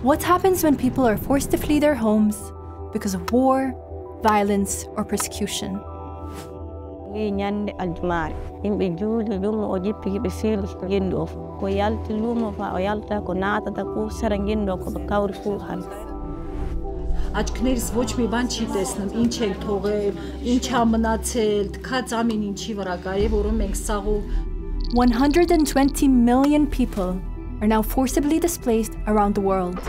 What happens when people are forced to flee their homes because of war, violence, or persecution? Աչքներս ոչ մի բան չի տեսնում, ինչ ենք թողել, ինչ ա մնացել, թքած ամեն ինչի վրա կա, եւ որում ենք սաղով 120 million people are now forcibly displaced around the world.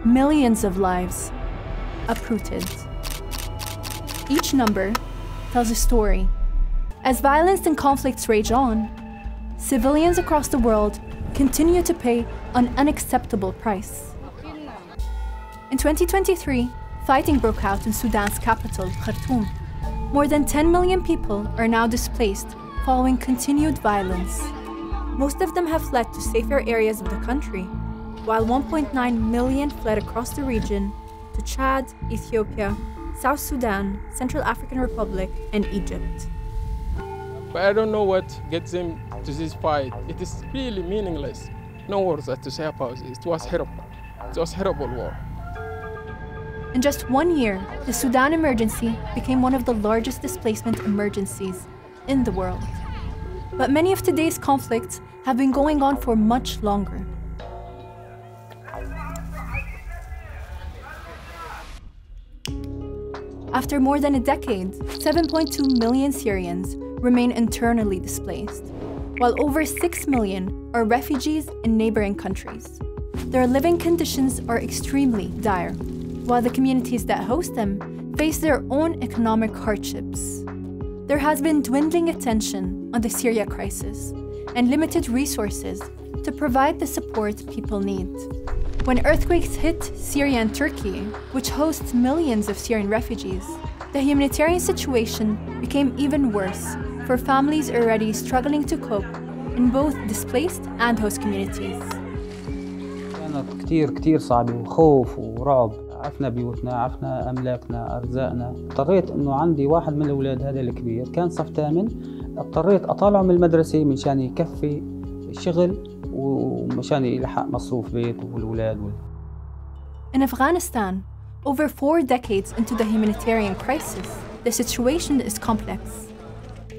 Millions of lives uprooted. Each number tells a story. As violence and conflicts rage on, civilians across the world continue to pay an unacceptable price. In 2023, fighting broke out in Sudan's capital, Khartoum. More than 10 million people are now displaced following continued violence. Most of them have fled to safer areas of the country, while 1.9 million fled across the region to Chad, Ethiopia, South Sudan, Central African Republic, and Egypt. But I don't know what gets them to this fight. It is really meaningless. No words to say about it. It was horrible. It was a horrible war. In just 1 year, the Sudan emergency became one of the largest displacement emergencies in the world. But many of today's conflicts have been going on for much longer. After more than a decade, 7.2 million Syrians remain internally displaced, while over 6 million are refugees in neighboring countries. Their living conditions are extremely dire, while the communities that host them face their own economic hardships. There has been dwindling attention on the Syria crisis and limited resources to provide the support people need. When earthquakes hit Syria and Turkey, which hosts millions of Syrian refugees, the humanitarian situation became even worse for families already struggling to cope in both displaced and host communities. كانت كتير صعبة وخوف ورعب. عفنا بيوتنا، عفنا أملاكنا، أرزاقنا. اضطريت إنه عندي واحد من الأولاد هذا الكبير كان صف ثامن، اضطريت أطالعه من المدرسة منشان يكفي الشغل ومشان يلحق مصروف بيت والأولاد. In Afghanistan, over 4 decades into the humanitarian crisis, the situation is complex.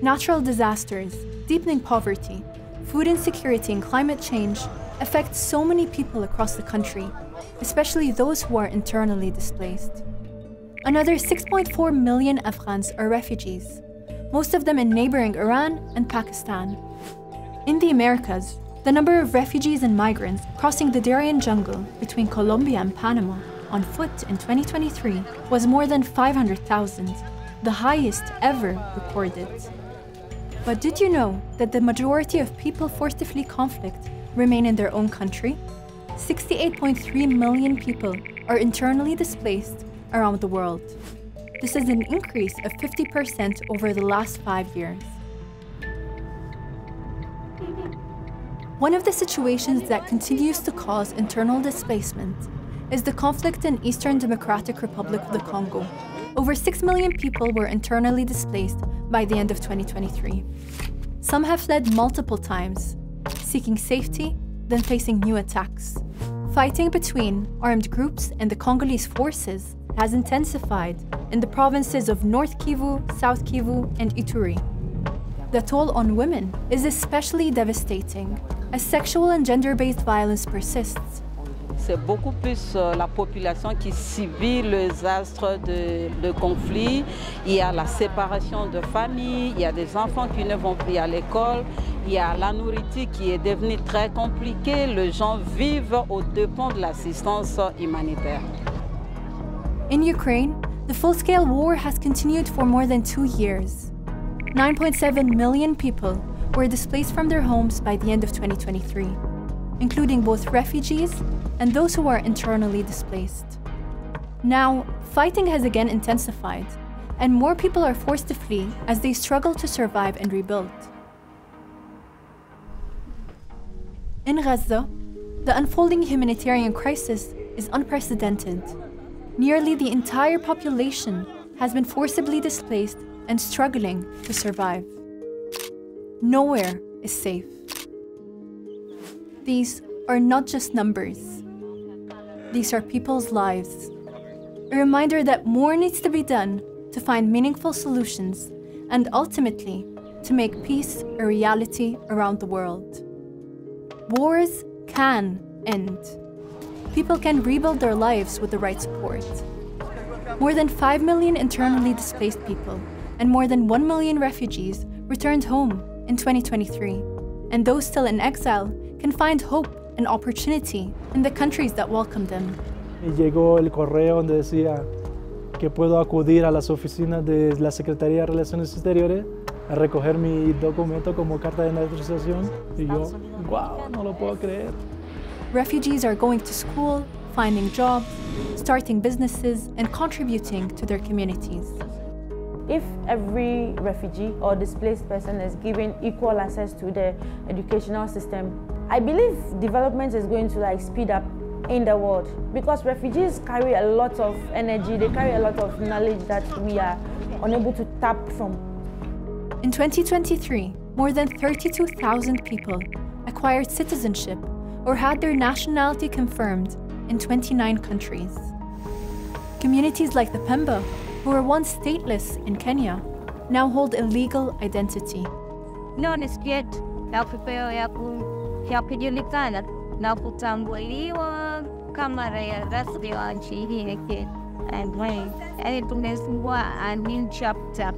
Natural disasters, deepening poverty, food insecurity, and climate change affect so many people across the country, especially those who are internally displaced. Another 6.4 million Afghans are refugees, most of them in neighboring Iran and Pakistan. In the Americas, the number of refugees and migrants crossing the Darien jungle between Colombia and Panama on foot in 2023 was more than 500,000, the highest ever recorded. But did you know that the majority of people forced to flee conflict remain in their own country? 68.3 million people are internally displaced around the world. This is an increase of 50% over the last 5 years. One of the situations that continues to cause internal displacement is the conflict in Eastern Democratic Republic of the Congo. Over 6 million people were internally displaced by the end of 2023. Some have fled multiple times, seeking safety, then facing new attacks. Fighting between armed groups and the Congolese forces has intensified in the provinces of North Kivu, South Kivu, and Ituri. The toll on women is especially devastating, as sexual and gender-based violence persists. C'est beaucoup plus la population qui subit les astres de conflit. Il y a la séparation de famille, il y a des enfants qui ne vont plus à l'école, il y a la nourriture qui est devenue très compliquée. Les gens vivent aux dépens de l'assistance humanitaire. In Ukraine, the full-scale war has continued for more than 2 years. 9.7 million people were displaced from their homes by the end of 2023, including both refugees and those who are internally displaced. Now, fighting has again intensified, and more people are forced to flee as they struggle to survive and rebuild. In Gaza, the unfolding humanitarian crisis is unprecedented. Nearly the entire population has been forcibly displaced and struggling to survive. Nowhere is safe. These are not just numbers. these are people's lives. A reminder that more needs to be done to find meaningful solutions and ultimately to make peace a reality around the world. Wars can end. People can rebuild their lives with the right support. More than 5 million internally displaced people and more than 1 million refugees returned home in 2023, and those still in exile can find hope and opportunity in the countries that welcome them. Y llegó el correo donde decía que puedo acudir a las oficinas de la Secretaría de Relaciones Exteriores a recoger mi documento como carta de naturalización. Y yo, wow, no lo puedo creer. Refugees are going to school, finding jobs, starting businesses, and contributing to their communities. If every refugee or displaced person is given equal access to the educational system, I believe development is going to speed up in the world, because refugees carry a lot of energy, they carry a lot of knowledge that we are unable to tap from. In 2023, more than 32,000 people acquired citizenship or had their nationality confirmed in 29 countries. Communities like the Pemba, who were once stateless in Kenya, now hold a legal identity. Na kutambuliwa kama raia rasmi wa nchi hii ya Kenya. Yani tumefungua a new chapter.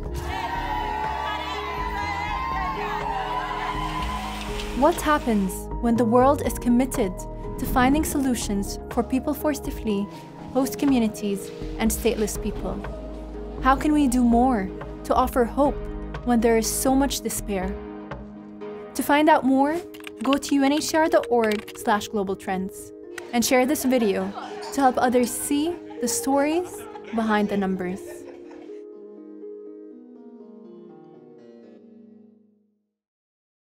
What happens when the world is committed to finding solutions for people forced to flee, host communities, and stateless people? How can we do more to offer hope when there is so much despair? To find out more, go to unhr.org/globaltrends and share this video to help others see the stories behind the numbers.